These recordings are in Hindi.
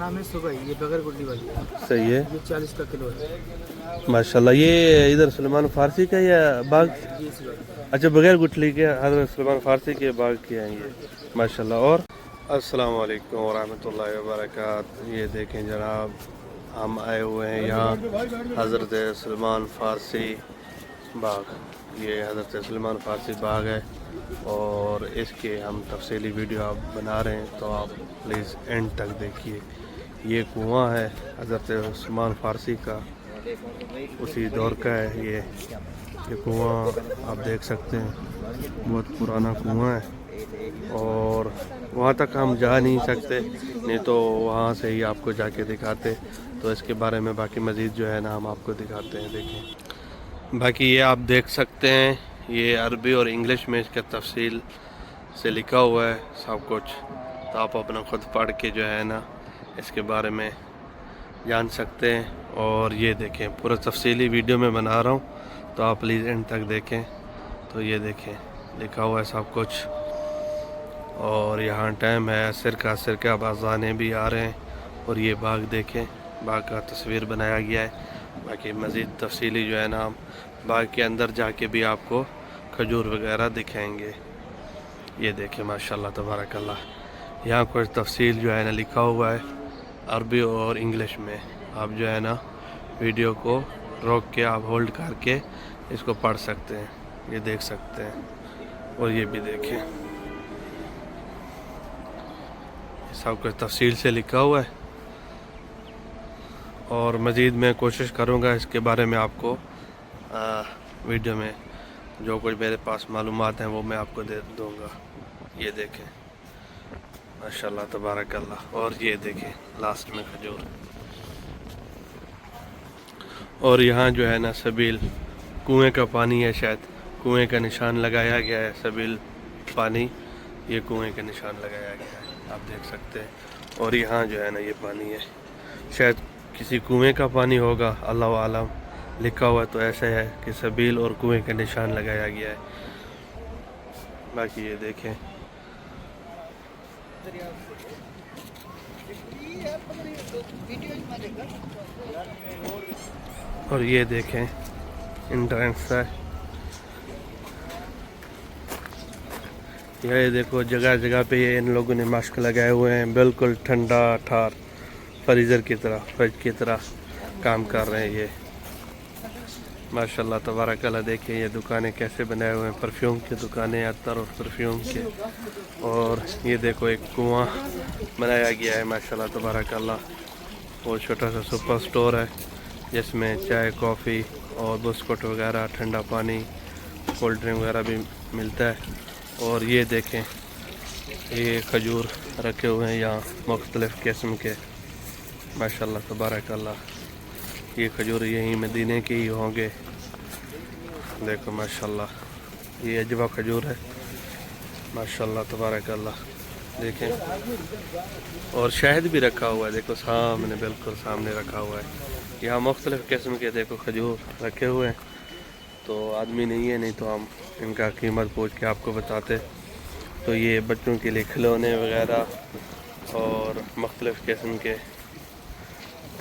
नाम है सुबह, ये बगैर गुड्डी वाली है। सही है ये 40 का किलो है। माशाल्लाह। ये इधर सलमान फारसी का या बाग? जी इसी वाली। अच्छा, बगैर गुठली के हज़रत सलमान फारसी के बाग के हैं ये माशाल्लाह। और अस्सलाम वालेकुम वरहमतुल्लाहि वबरकातुहू। ये देखें जनाब, हम आए हुए हैं यहाँ हज़रत सलमान फारसी बाग। ये हज़रत सलमान फारसी बाग है और इसके हम तफसीली वीडियो आप बना रहे हैं, तो आप प्लीज़ एंड तक देखिए। ये कुआं है हज़रत सलमान फारसी का, उसी दौर का है ये कुआं आप देख सकते हैं। बहुत पुराना कुआं है और वहाँ तक हम जा नहीं सकते, नहीं तो वहाँ से ही आपको जाके दिखाते। तो इसके बारे में बाकी मज़ीद जो है ना हम आपको दिखाते हैं। देखें, बाकी ये आप देख सकते हैं, ये अरबी और इंग्लिश में इसका तफसील से लिखा हुआ है सब कुछ, तो आप अपना ख़ुद पढ़ के जो है ना इसके बारे में जान सकते हैं। और ये देखें, पूरा तफसीली वीडियो में बना रहा हूँ, तो आप प्लीज़ एंड तक देखें। तो ये देखें, लिखा हुआ है सब कुछ। और यहाँ टाइम है असर का, अब अज़ानें भी आ रहे हैं। और ये बाग देखें, बाग का तस्वीर बनाया गया है। बाकी मज़ीद तफसीली जो है ना हम बाग के अंदर जाके भी आपको खजूर वगैरह दिखाएंगे। ये देखें माशाल्लाह तबारकल्लाह, यहाँ कुछ तफसील जो है ना लिखा हुआ है अरबी और इंग्लिश में। आप जो है ना वीडियो को रोक के आप होल्ड करके इसको पढ़ सकते हैं, ये देख सकते हैं। और ये भी देखें, सब कुछ तफसील से लिखा हुआ है। और मज़ीद मैं कोशिश करूँगा इसके बारे में आपको वीडियो में जो कुछ मेरे पास मालूमात हैं वो मैं आपको दे दूँगा। ये देखें माशाल्लाह तबारकल्लाह। और ये देखें लास्ट में खजूर। और यहाँ जो है ना सबील, कुएं का पानी है, शायद कुएं का निशान लगाया गया है। सबील पानी, ये कुएं का निशान लगाया गया है, आप देख सकते हैं। और यहाँ जो है ना ये पानी है, शायद किसी कुएं का पानी होगा, अल्लाह आलम। लिखा हुआ तो ऐसे है कि सबील और कुएं का निशान लगाया गया है। बाकी ये देखें, और ये देखें एंट्रेंस है। ये देखो जगह जगह पे ये इन लोगों ने मास्क लगाए हुए हैं, बिल्कुल ठंडा ठार फ्रीज़र की तरह, फ्रिज की तरह काम कर रहे हैं ये माशाल्लाह तबारकल्लाह। देखिए ये दुकानें कैसे बनाए हुए हैं, परफ्यूम की दुकानें, अत्तर और परफ्यूम के। और ये देखो एक कुआं बनाया गया है माशाल्लाह तबारकल्लाह। वो छोटा सा सुपर स्टोर है जिसमें चाय, कॉफ़ी और बिस्कुट वगैरह, ठंडा पानी, कोल्ड ड्रिंक वगैरह भी मिलता है। और ये देखें, ये खजूर रखे हुए हैं यहाँ मुख्तलिफ़ किस्म के माशाल्लाह तबारकल्लाह। ये खजूर यहीं मदीने के ही होंगे। देखो माशाल्लाह, ये अजवा खजूर है माशाल्लाह तबारकल्लाह। देखें, और शहद भी रखा हुआ है, देखो सामने, बिल्कुल सामने रखा हुआ है। यहाँ मुख्तलिफ़ किस्म के देखो खजूर रखे हुए हैं। तो आदमी नहीं है, नहीं तो हम इनका कीमत पूछ के आपको बताते। तो ये बच्चों के लिए खिलौने वगैरह और मुख्तलिफ़ किस्म के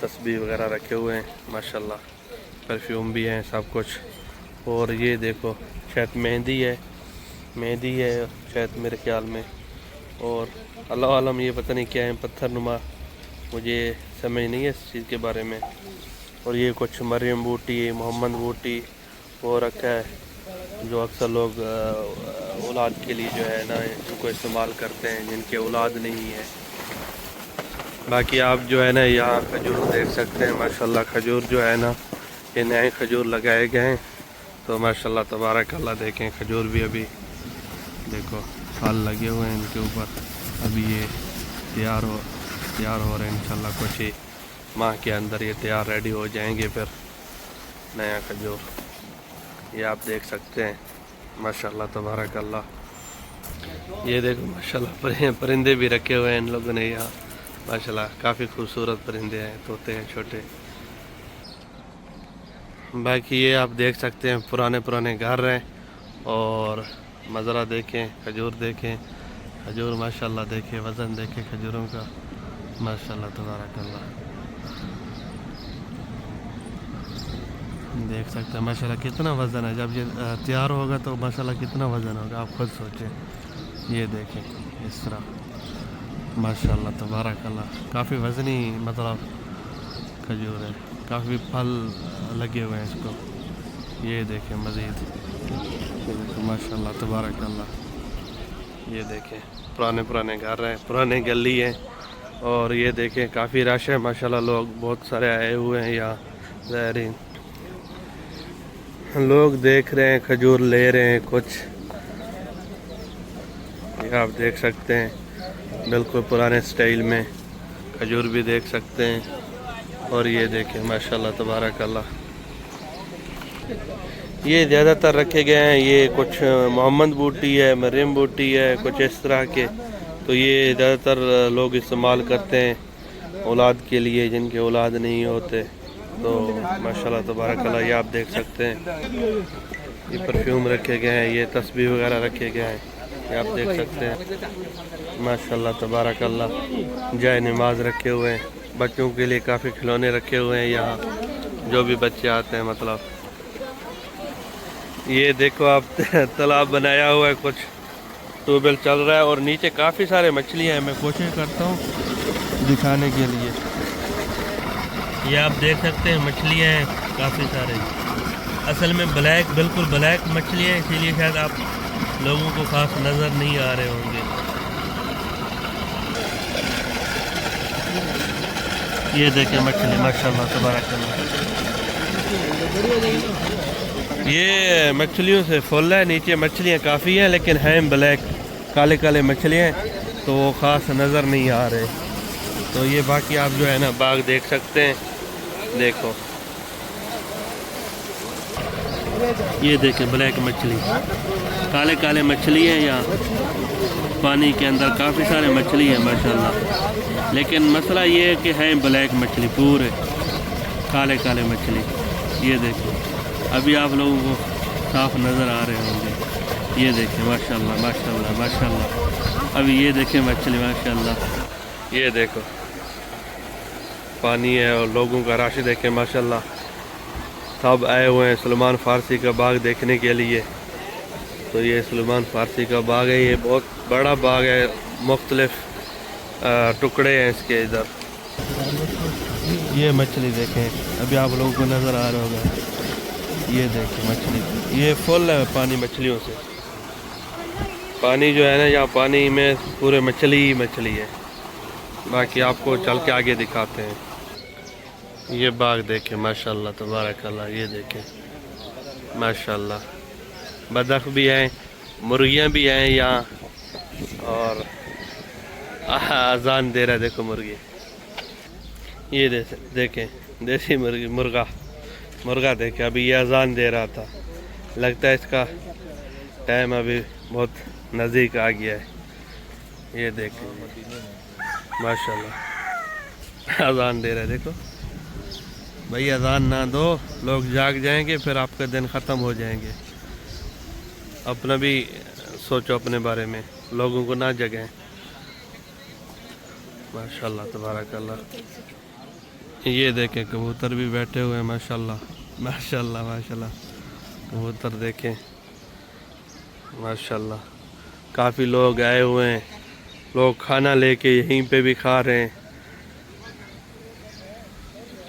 तस्बीह वगैरह रखे हुए हैं माशाल्लाह। परफ्यूम भी हैं, सब कुछ। और ये देखो शायद मेहंदी है शायद मेरे ख्याल में। और अल्लाह आलम ये पता नहीं क्या है, पत्थर नुमा, मुझे समझ नहीं है इस चीज़ के बारे में। और ये कुछ मरियम बूटी, मोहम्मद बूटी वो रखा है, जो अक्सर लोग औलाद के लिए जो है ना इनको इस्तेमाल करते हैं, जिनके औलाद नहीं है। बाकी आप जो है ना यहाँ खजूर देख सकते हैं माशाल्लाह। खजूर जो है ना ये नए खजूर लगाए गए हैं, तो माशाल्लाह तबारकल्लाह। देखें खजूर भी अभी देखो फल लगे हुए हैं इनके ऊपर, अभी ये तैयार हो रहे हैं इंशाल्लाह। कुछ ही माह के अंदर ये तैयार रेडी हो जाएंगे फिर नया खजूर। ये आप देख सकते हैं माशाल्लाह तबारकल्लाह। ये देखो माशाल्लाह परिंदे भी रखे हुए हैं इन लोगों ने यहाँ माशाल्लाह। काफ़ी खूबसूरत परिंदे हैं, तोते हैं छोटे। बाकी ये आप देख सकते हैं पुराने घर हैं। और मज़रा देखें, खजूर देखें, खजूर माशाल्लाह देखें, वज़न देखें खजूरों का माशाल्लाह तबारकल्लाह। देख सकते हैं माशाल्लाह कितना वज़न है। जब ये तैयार होगा तो माशाल्लाह कितना वज़न होगा, आप खुद सोचें। ये देखें इस तरह माशाल्लाह तबारकल्लाह, काफ़ी वज़नी मतलब खजूर है, काफ़ी फल लगे हुए हैं इसको। ये देखें मज़ीद, माशाल्लाह तबारकल्लाह। ये देखें पुराने पुराने घर हैं, पुराने गली हैं, और ये देखें काफ़ी रश है माशाल्लाह, लोग बहुत सारे आए हुए हैं यहाँ। ज़ाहिरीन लोग देख रहे हैं, खजूर ले रहे हैं कुछ। ये आप देख सकते हैं बिल्कुल पुराने स्टाइल में खजूर भी देख सकते हैं। और ये देखें माशाल्लाह तबारकल्लाह, ये ज़्यादातर रखे गए हैं। ये कुछ मोहम्मद बूटी है, मरियम बूटी है, कुछ इस तरह के। तो ये ज़्यादातर लोग इस्तेमाल करते हैं औलाद के लिए, जिनके औलाद नहीं होते। तो माशाल्लाह तबारकल्लाह ये आप देख सकते हैं, ये परफ्यूम रखे गए हैं, ये तस्बीह वगैरह रखे गए हैं, ये आप देख सकते हैं माशाल्लाह तबारकल्लाह। जाए नमाज रखे हुए हैं, बच्चों के लिए काफ़ी खिलौने रखे हुए हैं यहाँ, जो भी बच्चे आते हैं मतलब। ये देखो आप तालाब बनाया हुआ है, कुछ ट्यूबवेल चल रहा है, और नीचे काफ़ी सारे मछलियाँ हैं। मैं कोशिश करता हूँ दिखाने के लिए। ये आप देख सकते हैं मछलियाँ हैं काफ़ी सारे। असल में ब्लैक, बिल्कुल ब्लैक मछलियाँ हैं, इसीलिए शायद आप लोगों को खास नज़र नहीं आ रहे होंगे। ये देखें मछली माशाल्लाह तबारकल्लाह, ये मछलियों से फुल है। नीचे मछलियाँ काफ़ी हैं, लेकिन हैं ब्लैक, काले काले मछलियाँ हैं, तो वो ख़ास नज़र नहीं आ रहे। तो ये बाकी आप जो है ना बाग देख सकते हैं। देखो ये देखें ब्लैक मछली, काले काले मछली है यहाँ पानी के अंदर, काफ़ी सारे मछली है माशाल्लाह। लेकिन मसला ये है कि हैं ब्लैक मछली, पूरे काले काले मछली। ये देखो अभी आप लोगों को साफ नज़र आ रहे होंगे। ये देखें माशाल्लाह माशाल्लाह माशाल्लाह। अभी ये देखें मछली माशाल्लाह, ये देखो पानी है, और लोगों का रश देखें माशाल्लाह। सब आए हुए हैं सलमान फ़ारसी का बाग देखने के लिए। तो ये सलमान फ़ारसी का बाग है, ये बहुत बड़ा बाग है, मुख्तलिफ टुकड़े हैं इसके इधर। ये मछली देखें, अभी आप लोगों को नज़र आ रहा होगा। ये देखें मछली, ये फुल है पानी मछलियों से। पानी जो है ना यहाँ पानी में पूरे मछली ही मछली है। बाकी आपको चल के आगे दिखाते हैं। ये बाग देखें माशाल्लाह तबारकल्लाह, ये देखें माशाल्लाह। बदख भी हैं, मुर्गियाँ भी हैं यहाँ, और अजान दे रहा है, देखो मुर्गी। ये देखें देसी मुर्गी, मुर्गा देखें, अभी ये अजान दे रहा था। लगता है इसका टाइम अभी बहुत नज़दीक आ गया है। ये देखें माशाल्लाह अजान दे रहा है। देखो भाई, अजान ना दो, लोग जाग जाएंगे, फिर आपका दिन ख़त्म हो जाएंगे। अपना भी सोचो अपने बारे में, लोगों को ना जगाएं। माशाल्लाह तबारकल्लाह। ये देखें कबूतर भी बैठे हुए हैं माशाल्लाह माशाल्लाह माशाल्लाह। कबूतर देखें माशाल्लाह, काफ़ी लोग आए हुए हैं, लोग खाना लेके यहीं पे भी खा रहे हैं।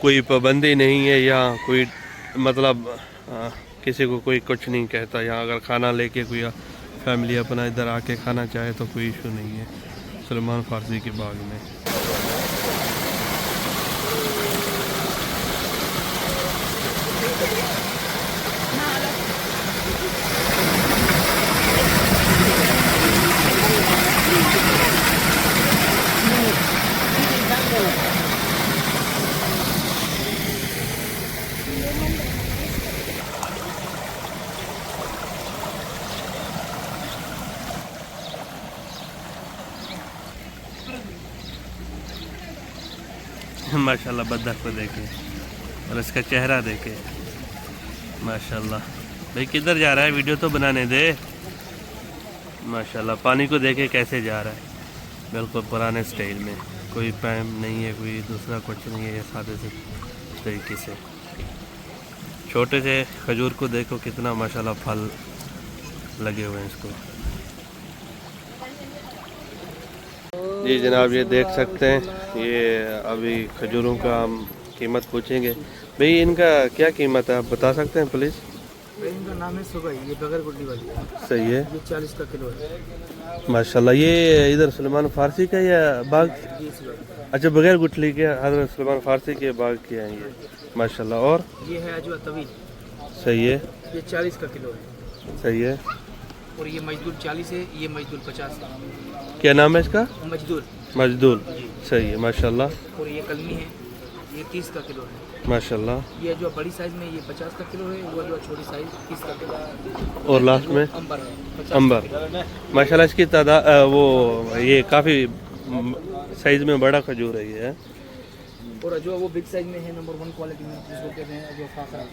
कोई पाबंदी नहीं है यहाँ, कोई मतलब किसी को कोई कुछ नहीं कहता। यहाँ अगर खाना लेके कोई फैमिली अपना इधर आके खाना चाहे तो कोई इशू नहीं है सलमान फ़ारसी के बाग में। माशाल्लाह बदख को देखें और इसका चेहरा देखें माशाल्लाह। भाई किधर जा रहा है, वीडियो तो बनाने दे। माशाल्लाह पानी को देखें कैसे जा रहा है, बिल्कुल पुराने स्टाइल में। कोई पैम नहीं है, कोई दूसरा कुछ नहीं है, ये सादे से तरीके से। छोटे से खजूर को देखो कितना माशाल्लाह फल लगे हुए हैं इसको। जी जनाब, ये देख सकते हैं, ये अभी खजूरों का हम कीमत पूछेंगे। भाई इनका क्या कीमत है, आप बता सकते हैं प्लीज़? इनका नाम है सुबह, ये बगैर गुड्डी वाली है। सही है, ये 40 का किलो है। माशाल्लाह। ये इधर सलमान फारसी का या बाग? जी इस बार। अच्छा, बगैर गुठली के हज़रत सलमान फारसी के बाग के हैं ये, माशाल्लाह। और ये है अजवा तवील, सही है, ये 40 का किलो है। सही है। और ये मजदूर 40 है, ये मजदूर 50 का। क्या नाम है इसका? मजदूर मजदूर, जी। सही है, माशाल्लाह और ये कलमी है, ये 30 का किलो है। माशाल्लाह। ये जो बड़ी साइज में ये 50 का किलो है, वो जो छोटी साइज 30 का किलो है। और लास्ट में अंबर है 50 अंबर, माशाल्लाह। इसकी तादाद वो ये काफ़ी साइज में बड़ा खजूर है ये। और जो वो बिग साइज में है, नंबर 1 क्वालिटी में, जिसको कहते हैं जो फाखरा,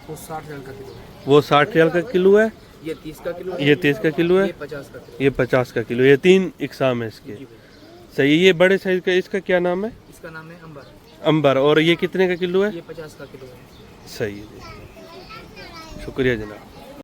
वो 60 रियाल का किलो है। वो 60 रियाल का किलो है, ये 30 का किलो है, ये 30 का किलो है, ये 50 का किलो ये 50 का किलो। ये 3 इकसाम है इसके, जी भाई। सही है। ये बड़े साइज का, इसका क्या नाम है? इसका नाम है अंबर, अंबर। और ये कितने का किलो है? ये 50 का किलो है। सही है जी, शुक्रिया जनाब।